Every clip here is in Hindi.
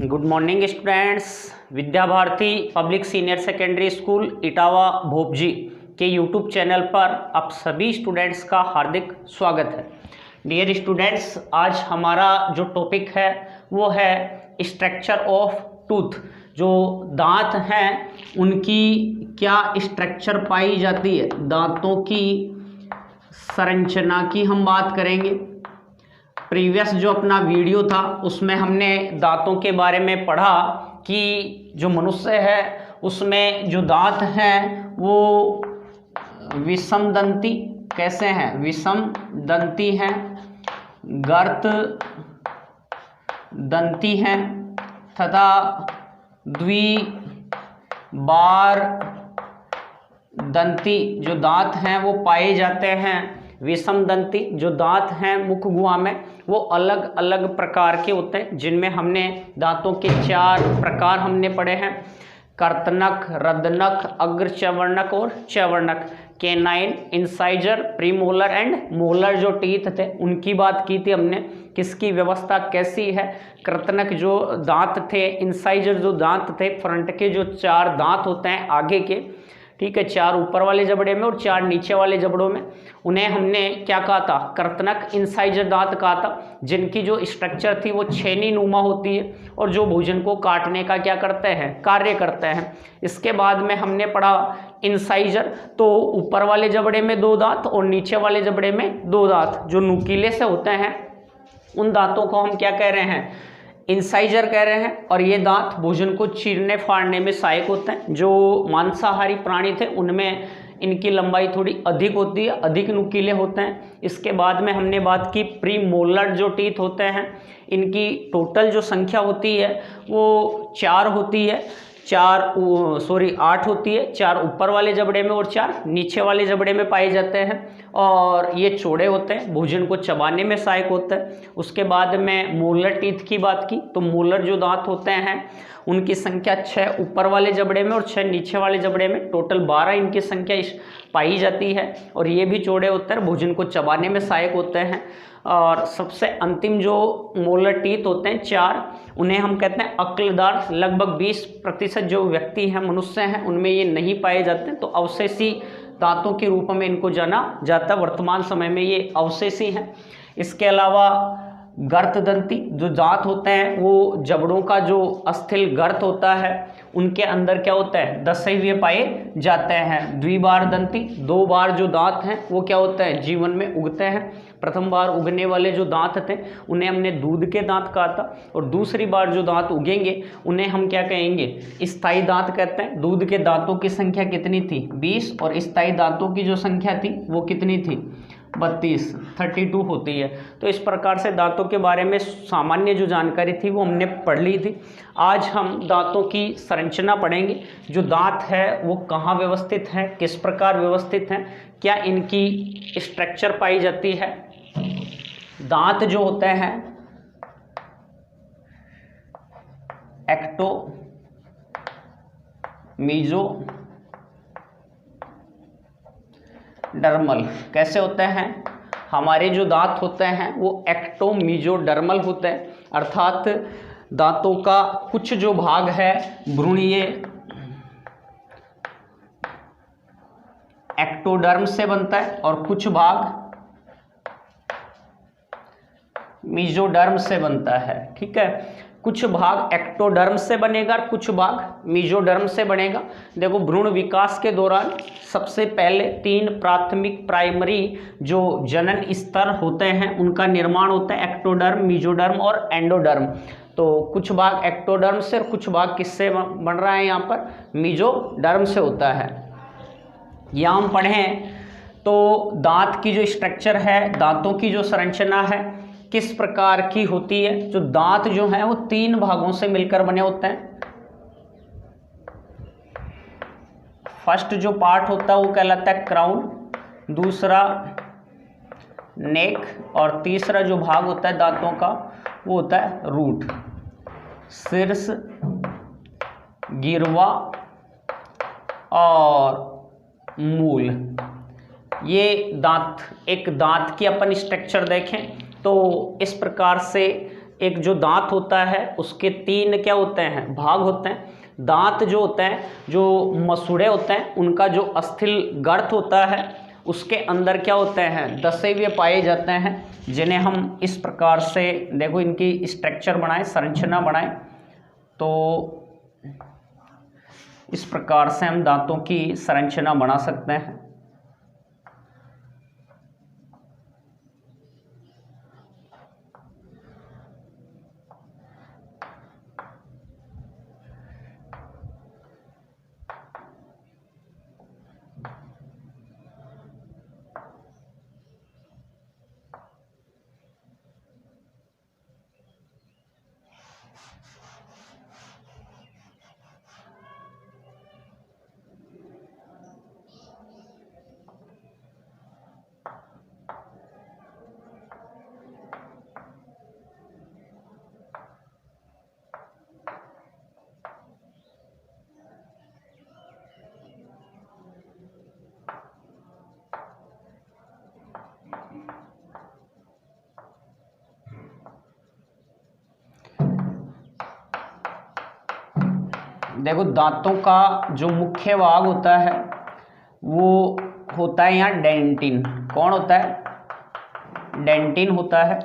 Good morning students. Vidya Bharati public senior secondary school Etawah Bhopji के यूट्यूब चैनल पर आप सभी स्टूडेंट्स का हार्दिक स्वागत है। डियर स्टूडेंट्स, आज हमारा जो टॉपिक है वो है स्ट्रक्चर ऑफ टूथ। जो दांत हैं उनकी क्या स्ट्रक्चर पाई जाती है, दांतों की संरचना की हम बात करेंगे। प्रीवियस जो अपना वीडियो था उसमें हमने दांतों के बारे में पढ़ा कि जो मनुष्य है उसमें जो दांत हैं वो विषम दंती कैसे हैं, विषम दंती हैं, गर्त दंती हैं तथा द्विबार दंती जो दांत हैं वो पाए जाते हैं। विषम दंती जो दांत हैं मुख गुहा में वो अलग अलग प्रकार के होते हैं, जिनमें हमने दांतों के 4 प्रकार हमने पढ़े हैं: कर्तनक, रदनक, अग्र चवर्णक और चवर्णक। Canine, incisor, premolar and molar जो टीथ थे उनकी बात की थी हमने, किसकी व्यवस्था कैसी है। कर्तनक जो दांत थे, इंसाइजर जो दांत थे, फ्रंट के जो 4 दांत होते हैं आगे के, ठीक है, 4 ऊपर वाले जबड़े में और 4 नीचे वाले जबड़ों में, उन्हें हमने क्या कहा था, कर्तनक इंसाइजर दांत कहा था, जिनकी जो स्ट्रक्चर थी वो छेनी नुमा होती है और जो भोजन को काटने का क्या करते हैं, कार्य करते हैं। इसके बाद में हमने पढ़ा इंसाइजर, तो ऊपर वाले जबड़े में 2 दांत और नीचे वाले जबड़े में 2 दांत जो नुकीले से होते हैं उन दांतों को हम क्या कह रहे हैं, इंसाइजर कह रहे हैं। और ये दांत भोजन को चीरने फाड़ने में सहायक होते हैं। जो मांसाहारी प्राणी थे उनमें इनकी लंबाई थोड़ी अधिक होती है, अधिक नुकीले होते हैं। इसके बाद में हमने बात की प्रीमोलर जो टीथ होते हैं, इनकी टोटल जो संख्या होती है वो 4 होती है, 8 होती है। 4 ऊपर वाले जबड़े में और 4 नीचे वाले जबड़े में पाए जाते हैं और ये चौड़े होते हैं, भोजन को चबाने में सहायक होता है। उसके बाद में मोलर टीथ की बात की तो मोलर जो दांत होते हैं उनकी संख्या 6 ऊपर वाले जबड़े में और 6 नीचे वाले जबड़े में, टोटल 12 इनकी संख्या पाई जाती है और ये भी चौड़े होते हैं, भोजन को चबाने में सहायक होते हैं। और सबसे अंतिम जो मोलर टीथ होते हैं 4, उन्हें हम कहते हैं अक्लदार। लगभग 20% जो व्यक्ति हैं, मनुष्य हैं, उनमें ये नहीं पाए जाते, तो अवशेषी दांतों के रूप में इनको जाना जाता है। वर्तमान समय में ये अवशेषी हैं। इसके अलावा गर्त दंती जो दांत होते हैं वो जबड़ों का जो अस्थिल गर्त होता है उनके अंदर क्या होता है, दसे हुए पाए जाते हैं। द्विबार दंती 2 बार जो दांत हैं वो क्या होता है, जीवन में उगते हैं। प्रथम बार उगने वाले जो दांत थे उन्हें हमने दूध के दांत कहा था और दूसरी बार जो दांत उगेंगे उन्हें हम क्या कहेंगे, स्थायी दांत कहते हैं। दूध के दांतों की संख्या कितनी थी, 20, और स्थायी दांतों की जो संख्या थी वो कितनी थी, 32 होती है। तो इस प्रकार से दांतों के बारे में सामान्य जो जानकारी थी वो हमने पढ़ ली थी। आज हम दांतों की संरचना पढ़ेंगे। जो दांत है वो कहाँ व्यवस्थित है, किस प्रकार व्यवस्थित हैं, क्या इनकी स्ट्रक्चर पाई जाती है। दांत जो होते हैं एक्टो, मीजो, डर्मल कैसे होते हैं। हमारे जो दांत होते हैं वो एक्टो मीजो डर्मल होते हैं, अर्थात दांतों का कुछ जो भाग है भ्रूणीय एक्टोडर्म से बनता है और कुछ भाग मीजोडर्म से बनता है, ठीक है। कुछ भाग एक्टोडर्म से बनेगा और कुछ भाग मीजोडर्म से बनेगा। देखो, भ्रूण विकास के दौरान सबसे पहले 3 प्राथमिक प्राइमरी जो जनन स्तर होते हैं उनका निर्माण होता है, एक्टोडर्म, मीजोडर्म और एंडोडर्म। तो कुछ भाग एक्टोडर्म से और कुछ भाग किससे बन रहा है, यहाँ पर मीजोडर्म से होता है। यहाँ हम पढ़ें तो दांत की जो स्ट्रक्चर है, दांतों की जो संरचना है किस प्रकार की होती है। जो दांत जो हैं वो 3 भागों से मिलकर बने होते हैं। फर्स्ट जो पार्ट होता है वो कहलाता है क्राउन, दूसरा नेक और तीसरा जो भाग होता है दांतों का वो होता है रूट। शीर्ष, गिरवा और मूल, ये दांत, एक दांत की अपन स्ट्रक्चर देखें तो इस प्रकार से एक जो दांत होता है उसके 3 क्या होते हैं, भाग होते हैं। दांत जो होते हैं, जो मसूड़े होते हैं, उनका जो अस्थिल गर्त होता है उसके अंदर क्या होते हैं, दशेविय पाए जाते हैं, जिन्हें हम इस प्रकार से देखो इनकी स्ट्रक्चर बनाए, संरचना बनाए, तो इस प्रकार से हम दांतों की संरचना बना सकते हैं। देखो दांतों का जो मुख्य भाग होता है वो होता है यहाँ डेंटिन। कौन होता है, डेंटिन होता है।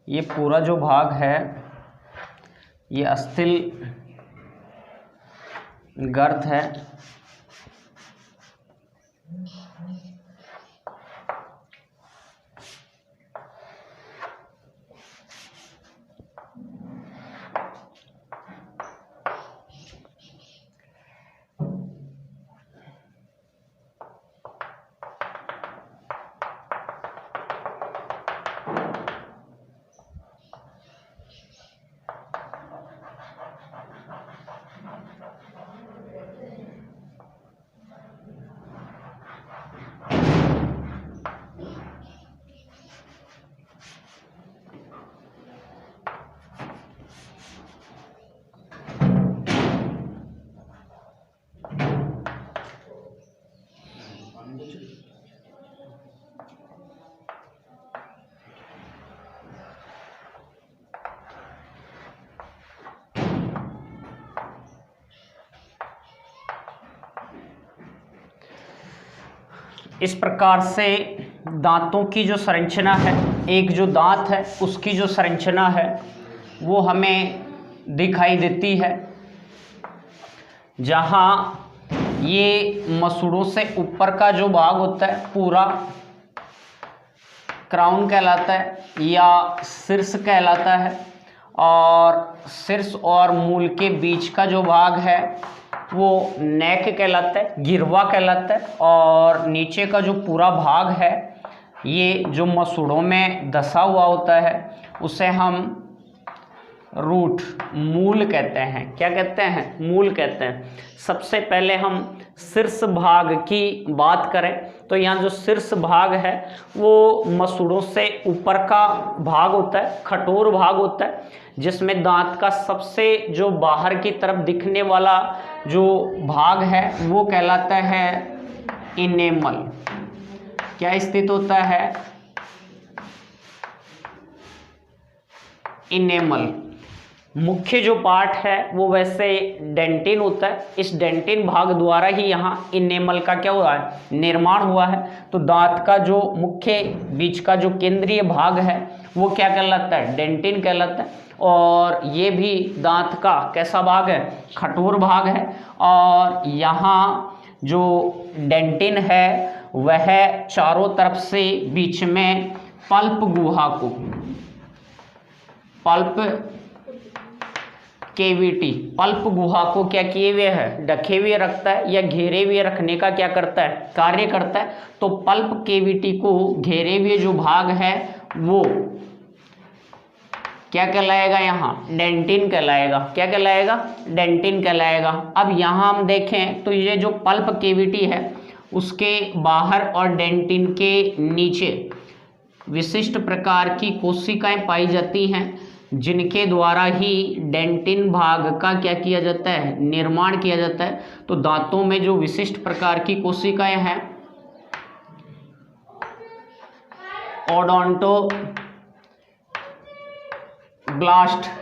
ये पूरा जो भाग है ये अस्थिल गर्त है। इस प्रकार से दांतों की जो संरचना है, एक जो दांत है उसकी जो संरचना है वो हमें दिखाई देती है, जहाँ ये मसूड़ों से ऊपर का जो भाग होता है पूरा क्राउन कहलाता है या शीर्ष कहलाता है, और शीर्ष और मूल के बीच का जो भाग है वो नेक कहलाता है, गिरवा कहलाता है, और नीचे का जो पूरा भाग है ये जो मसूड़ों में धंसा हुआ होता है उसे हम रूट, मूल कहते हैं। क्या कहते हैं, मूल कहते हैं। सबसे पहले हम शीर्ष भाग की बात करें तो यहाँ जो शीर्ष भाग है वो मसूड़ों से ऊपर का भाग होता है, कठोर भाग होता है, जिसमें दांत का सबसे जो बाहर की तरफ दिखने वाला जो भाग है वो कहलाता है इनेमल। क्या स्थित होता है, इनेमल। मुख्य जो पार्ट है वो वैसे डेंटिन होता है, इस डेंटिन भाग द्वारा ही यहाँ इनेमल का क्या हुआ है, निर्माण हुआ है। तो दांत का जो मुख्य बीच का जो केंद्रीय भाग है वो क्या कहलाता है, डेंटिन कहलाता है, और ये भी दांत का कैसा भाग है, कठोर भाग है। और यहाँ जो डेंटिन है वह चारों तरफ से बीच में पल्प गुहा को, पल्प केविटी, पल्प गुहा को क्या किए हुए है, ढके हुए रखता है या घेरे हुए रखने का क्या करता है, कार्य करता है। तो पल्प केविटी को घेरे हुए जो भाग है वो क्या कहलाएगा, यहाँ डेंटिन कहलाएगा। क्या कहलाएगा, डेंटिन कहलाएगा। अब यहाँ हम देखें तो ये जो पल्प केविटी है उसके बाहर और डेंटिन के नीचे विशिष्ट प्रकार की कोशिकाएं पाई जाती हैं, जिनके द्वारा ही डेंटिन भाग का क्या किया जाता है, निर्माण किया जाता है। तो दांतों में जो विशिष्ट प्रकार की कोशिकाएं हैं, ओडोंटोब्लास्ट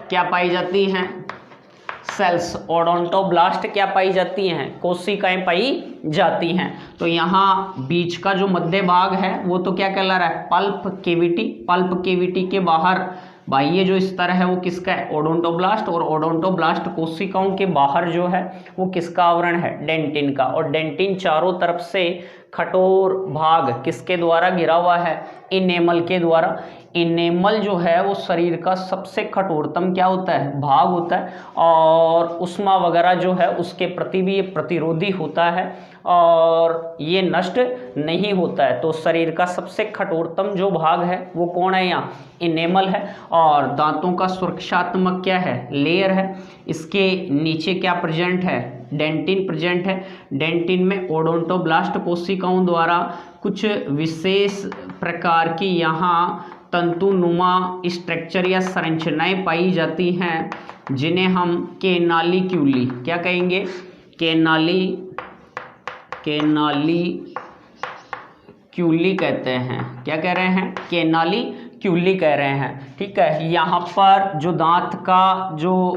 क्या पाई जाती हैं, सेल्स, ओडोंटोब्लास्ट क्या पाई जाती हैं, कोशिकाएं पाई जाती हैं। तो यहाँ बीच का जो मध्य भाग है वो तो क्या कहला रहा है, पल्प केविटी। पल्प केविटी के बाहर बाह्य जो स्तर है वो किसका है, ओडोंटोब्लास्ट। और ओडोंटोब्लास्ट कोशिकाओं के बाहर जो है वो किसका आवरण है, डेंटिन का। और डेंटिन चारों तरफ से कठोर भाग किसके द्वारा घिरा हुआ है, इनेमल के द्वारा। इनेमल जो है वो शरीर का सबसे कठोरतम क्या होता है, भाग होता है, और उष्मा वगैरह जो है उसके प्रति भी ये प्रतिरोधी होता है और ये नष्ट नहीं होता है। तो शरीर का सबसे कठोरतम जो भाग है वो कौन है, यहाँ इनेमल है। और दांतों का सुरक्षात्मक क्या है, लेयर है। इसके नीचे क्या प्रेजेंट है, डेंटिन प्रेजेंट है। डेंटिन में ओडोंटोब्लास्ट कोशिकाओं द्वारा कुछ विशेष प्रकार की यहाँ तंतुनुमा स्ट्रक्चर या संरचनाएं पाई जाती हैं, जिन्हें हम केनालिक्यूली क्या कहेंगे, केनालिक्यूली कहते हैं। क्या कह रहे हैं, केनालिक्यूली कह रहे हैं। ठीक है, यहाँ पर जो दांत का जो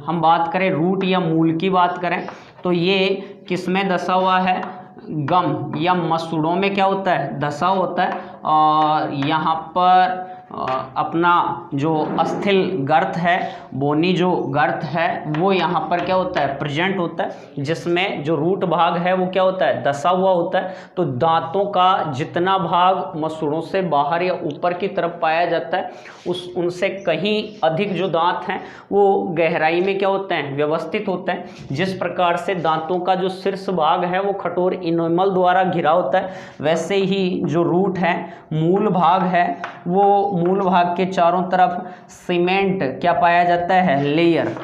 हम बात करें रूट या मूल की बात करें तो ये किस में धसा हुआ है, गम या मसूड़ों में क्या होता है, धसा होता है। और यहाँ पर अपना जो अस्थिल गर्त है, बोनी जो गर्त है वो यहाँ पर क्या होता है, प्रेजेंट होता है, जिसमें जो रूट भाग है वो क्या होता है, धसा हुआ होता है। तो दांतों का जितना भाग मसूड़ों से बाहर या ऊपर की तरफ पाया जाता है उनसे कहीं अधिक जो दांत हैं वो गहराई में क्या होते हैं, व्यवस्थित होते हैं। जिस प्रकार से दांतों का जो शीर्ष भाग है वो कठोर इनेमल द्वारा घिरा होता है, वैसे ही जो रूट है, मूल भाग है, वो मूल भाग के चारों तरफ सीमेंट क्या पाया जाता है, लेयर।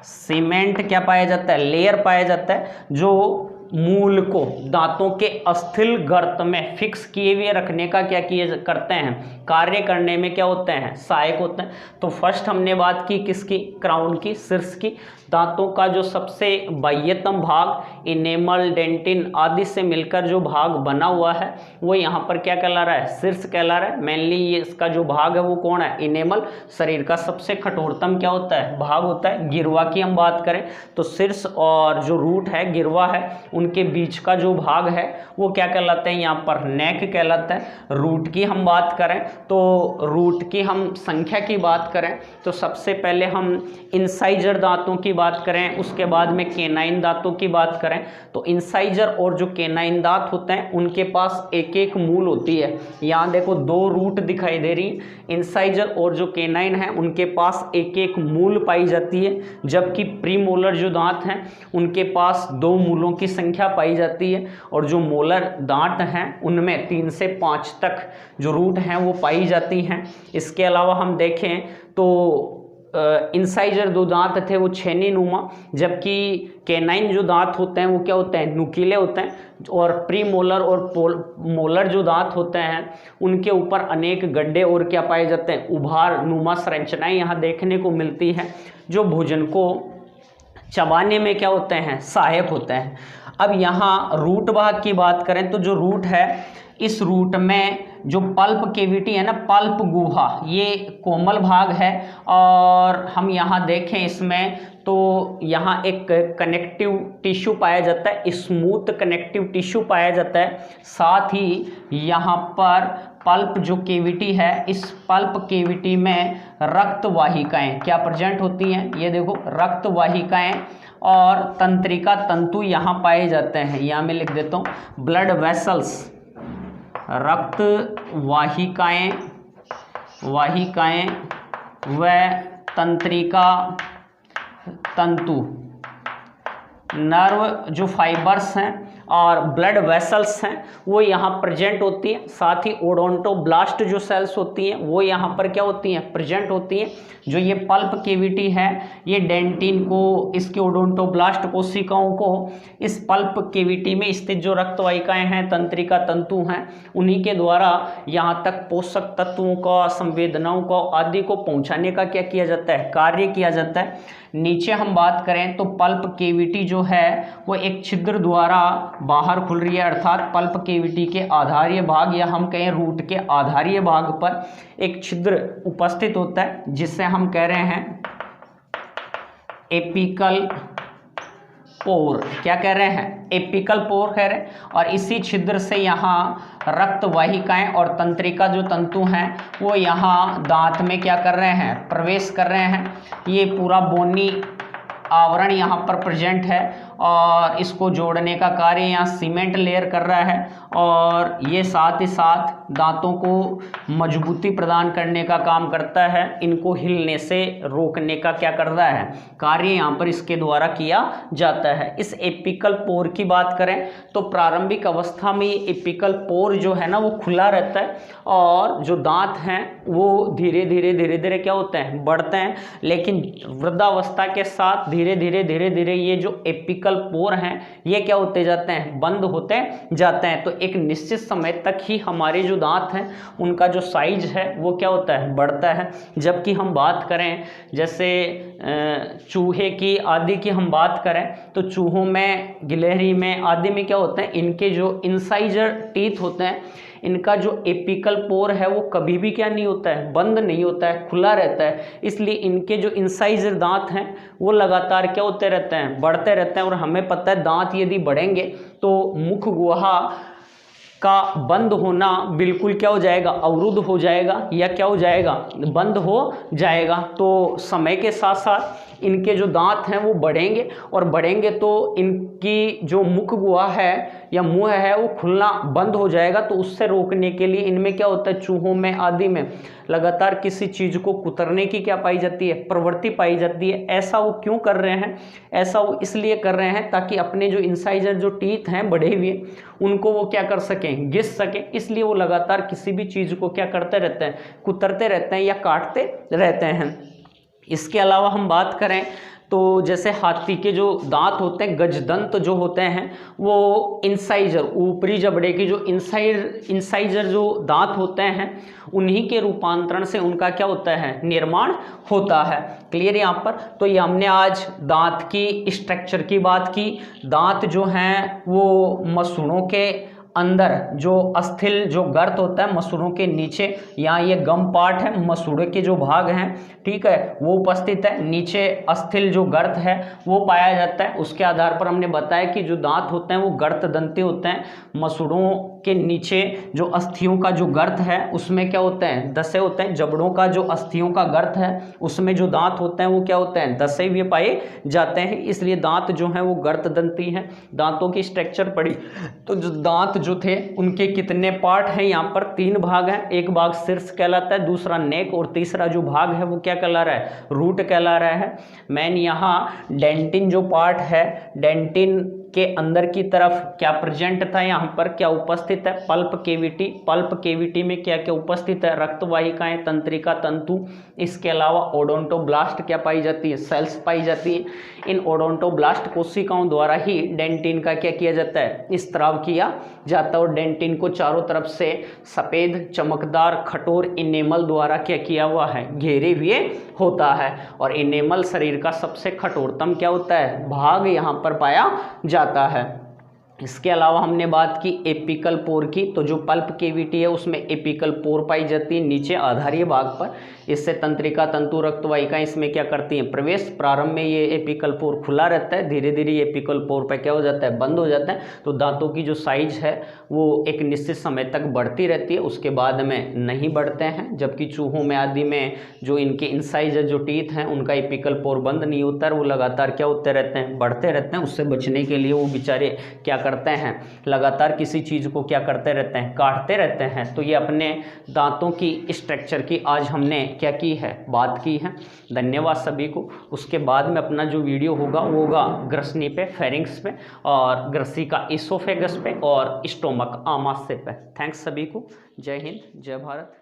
सीमेंट क्या पाया जाता है, लेयर पाया जाता है, जो मूल को दांतों के अस्थिल गर्त में फिक्स किए हुए रखने का क्या किए करते हैं, कार्य करने में क्या होते हैं, सहायक होते हैं। तो फर्स्ट हमने बात की किसकी, क्राउन की, शीर्ष की। दांतों का जो सबसे बाह्यतम भाग इनेमल, डेंटिन आदि से मिलकर जो भाग बना हुआ है वो यहाँ पर क्या कहला रहा है, शीर्ष कहला रहा है। मेनली ये इसका जो भाग है वो कौन है, इनेमल। शरीर का सबसे कठोरतम क्या होता है, भाग होता है। गिरवा की हम बात करें तो शीर्ष और जो रूट है, गिरवा है, उनके बीच का जो भाग है वो क्या कहलाते हैं, यहाँ पर नेक कहलाता है। रूट की हम बात करें तो रूट की हम संख्या की बात करें तो सबसे पहले हम इंसाइजर दांतों की बात करें, उसके बाद में केनाइन दांतों की बात करें। तो इंसाइजर और जो केनाइन दांत होते हैं उनके पास एक एक मूल होती है। यहाँ देखो दो रूट दिखाई दे रही, इंसाइजर और जो केनाइन है उनके पास एक एक मूल पाई जाती है, जबकि प्रीमोलर जो दांत हैं उनके पास दो मूलों की संख्या पाई जाती है। और जो मोलर दांत हैं उनमें 3 से 5 तक जो रूट हैं वो पाई जाती हैं। इसके अलावा हम देखें तो इंसाइजर दो दांत थे वो छेनी नुमा, जबकि केनाइन जो दांत होते हैं वो क्या होते हैं, नुकीले होते हैं। और प्री मोलर और मोलर जो दांत होते हैं उनके ऊपर अनेक गड्ढे और क्या पाए जाते हैं, उभार नुमा संरचनाएं यहाँ देखने को मिलती हैं, जो भोजन को चबाने में क्या होते हैं, सहायक होते हैं। अब यहाँ रूट भाग की बात करें तो जो रूट है, इस रूट में जो पल्प केविटी है ना, पल्प गुहा, ये कोमल भाग है। और हम यहाँ देखें इसमें तो यहाँ एक कनेक्टिव टिश्यू पाया जाता है, स्मूथ कनेक्टिव टिश्यू पाया जाता है। साथ ही यहाँ पर पल्प जो केविटी है, इस पल्प केविटी में रक्त वाहिकाएं क्या प्रेजेंट होती हैं, ये देखो रक्त वाहिकाएं और तंत्रिका तंतु यहाँ पाए जाते हैं। यहाँ मैं लिख देता हूँ ब्लड वेसल्स, रक्त वाहिकाएं व तंत्रिका तंतु, नर्व जो फाइबर्स हैं और ब्लड वेसल्स हैं वो यहाँ प्रेजेंट होती हैं। साथ ही ओडोंटोब्लास्ट जो सेल्स होती हैं वो यहाँ पर क्या होती हैं, प्रेजेंट होती हैं। जो ये पल्प केविटी है ये डेंटिन को, इसके ओडोंटोब्लास्ट कोशिकाओं को इस पल्प केविटी में स्थित जो रक्तवाहिकाएं हैं, तंत्रिका तंतु हैं, उन्हीं के द्वारा यहाँ तक पोषक तत्वों का, संवेदनाओं को आदि को पहुँचाने का क्या किया जाता है, कार्य किया जाता है। नीचे हम बात करें तो पल्प केविटी जो है वो एक छिद्र द्वारा बाहर खुल रही है, अर्थात पल्प केविटी के आधारीय भाग या हम कहें रूट के आधारीय भाग पर एक छिद्र उपस्थित होता है जिससे हम कह रहे हैं एपिकल पोर। क्या कह रहे हैं, एपिकल पोर कह रहे हैं। और इसी छिद्र से यहाँ रक्त वाहिकाएं और तंत्रिका जो तंतु हैं वो यहाँ दांत में क्या कर रहे हैं, प्रवेश कर रहे हैं। ये पूरा बोनी आवरण यहाँ पर प्रेजेंट है और इसको जोड़ने का कार्य यहाँ सीमेंट लेयर कर रहा है और ये साथ ही साथ दांतों को मजबूती प्रदान करने का काम करता है, इनको हिलने से रोकने का क्या करता है, कार्य यहाँ पर इसके द्वारा किया जाता है। इस एपिकल पोर की बात करें तो प्रारंभिक अवस्था में ये एपिकल पोर जो है ना वो खुला रहता है और जो दांत हैं वो धीरे धीरे क्या होते हैं, बढ़ते हैं। लेकिन वृद्धावस्था के साथ धीरे धीरे ये जो एपिकल पोर हैं ये क्या होते जाते हैं, बंद होते जाते हैं। तो एक निश्चित समय तक ही हमारे जो दांत हैं उनका जो साइज है वो क्या होता है, बढ़ता है। जबकि हम बात करें जैसे चूहे की आदि की हम बात करें तो चूहों में, गिलहरी में आदि में क्या होता है, इनके जो इंसाइजर टीथ होते हैं इनका जो एपिकल पोर है वो कभी भी क्या नहीं होता है, बंद नहीं होता है, खुला रहता है। इसलिए इनके जो इंसाइजर दांत हैं वो लगातार क्या होते रहते हैं, बढ़ते रहते हैं। और हमें पता है दांत यदि बढ़ेंगे तो मुख गुहा का बंद होना बिल्कुल क्या हो जाएगा, अवरुद्ध हो जाएगा या क्या हो जाएगा, बंद हो जाएगा। तो समय के साथ साथ इनके जो दांत हैं वो बढ़ेंगे और बढ़ेंगे तो इनकी जो मुख गुहा है या मुंह है वो खुलना बंद हो जाएगा। तो उससे रोकने के लिए इनमें क्या होता है, चूहों में आदि में लगातार किसी चीज़ को कुतरने की क्या पाई जाती है, प्रवृत्ति पाई जाती है। ऐसा वो क्यों कर रहे हैं, ऐसा वो इसलिए कर रहे हैं ताकि अपने जो इंसाइजर जो टीथ हैं बढ़े हुए उनको वो क्या कर सकें, घिस सकें। इसलिए वो लगातार किसी भी चीज़ को क्या करते रहते हैं, कुतरते रहते हैं या काटते रहते हैं। इसके अलावा हम बात करें तो जैसे हाथी के जो दांत होते हैं, गजदंत जो होते हैं, वो इंसाइजर, ऊपरी जबड़े की जो इंसाइजर जो दांत होते हैं उन्हीं के रूपांतरण से उनका क्या होता है, निर्माण होता है। क्लियर यहाँ पर। तो ये हमने आज दांत की स्ट्रक्चर की बात की। दांत जो हैं वो मसूड़ों के अंदर जो अस्थिल जो गर्त होता है, मसूड़ों के नीचे, यहाँ ये गम पार्ट है, मसूड़े के जो भाग हैं, ठीक है, वो उपस्थित है। नीचे अस्थिल जो गर्त है वो पाया जाता है। उसके आधार पर हमने बताया कि जो दांत होते हैं वो गर्त दंती होते हैं। मसूड़ों के नीचे जो अस्थियों का जो गर्त है उसमें क्या होते हैं, दसे होते हैं। जबड़ों का जो अस्थियों का गर्त है उसमें जो दांत होते हैं वो क्या होते हैं, दसे हुए पाए जाते हैं। इसलिए दांत जो हैं वो गर्त दंती हैं। दांतों की स्ट्रक्चर पड़ी तो जो दांत जो थे उनके कितने पार्ट हैं, यहाँ पर 3 भाग हैं। एक भाग शीर्ष कहलाता है, दूसरा नेक और तीसरा जो भाग है वो क्या कहला रहा है, रूट कहला रहा है। मैन यहाँ डेंटिन जो पार्ट है, डेंटिन के अंदर की तरफ क्या प्रेजेंट था, यहाँ पर क्या उपस्थित है, पल्प केविटी। पल्प केविटी में क्या क्या उपस्थित है, रक्तवाहिकाएं, तंत्रिका तंतु। इसके अलावा ओडोंटोब्लास्ट क्या पाई जाती है, सेल्स पाई जाती है। इन ओडोंटोब्लास्ट कोशिकाओं द्वारा ही डेंटिन का क्या किया जाता है, स्त्राव किया जाता है। और डेंटिन को चारों तरफ से सफ़ेद चमकदार कठोर इनेमल द्वारा क्या किया हुआ है, घेरे हुए होता है। और इनेमल शरीर का सबसे कठोरतम क्या होता है, भाग यहाँ पर पाया जाता है। इसके अलावा हमने बात की एपिकल पोर की। तो जो पल्प केविटी है उसमें एपिकल पोर पाई जाती है नीचे आधारीय भाग पर। इससे तंत्रिका तंतु रक्तवाहिकाएं इसमें क्या करती हैं, प्रवेश। प्रारंभ में ये एपिकल पोर खुला रहता है, धीरे धीरे ये एपिकल पोर पर क्या हो जाता है, बंद हो जाता है। तो दांतों की जो साइज है वो एक निश्चित समय तक बढ़ती रहती है, उसके बाद में नहीं बढ़ते हैं। जबकि चूहों में आदि में जो इनके इंसाइजर जो टीथ हैं उनका एपिकल पोर बंद नहीं होता है, वो लगातार क्या होते रहते हैं, बढ़ते रहते हैं। उससे बचने के लिए वो बेचारे क्या करते हैं, लगातार किसी चीज़ को क्या करते रहते हैं, काटते रहते हैं, तो ये अपने दांतों की स्ट्रक्चर की आज हमने क्या की है, बात की है। धन्यवाद सभी को। उसके बाद में अपना जो वीडियो होगा वो होगा ग्रसनी पे, फेरिंग्स पे, और ग्रसी का इसोफेगस पे, और स्टोमक आमाशय पे। थैंक्स सभी को। जय हिंद, जय भारत।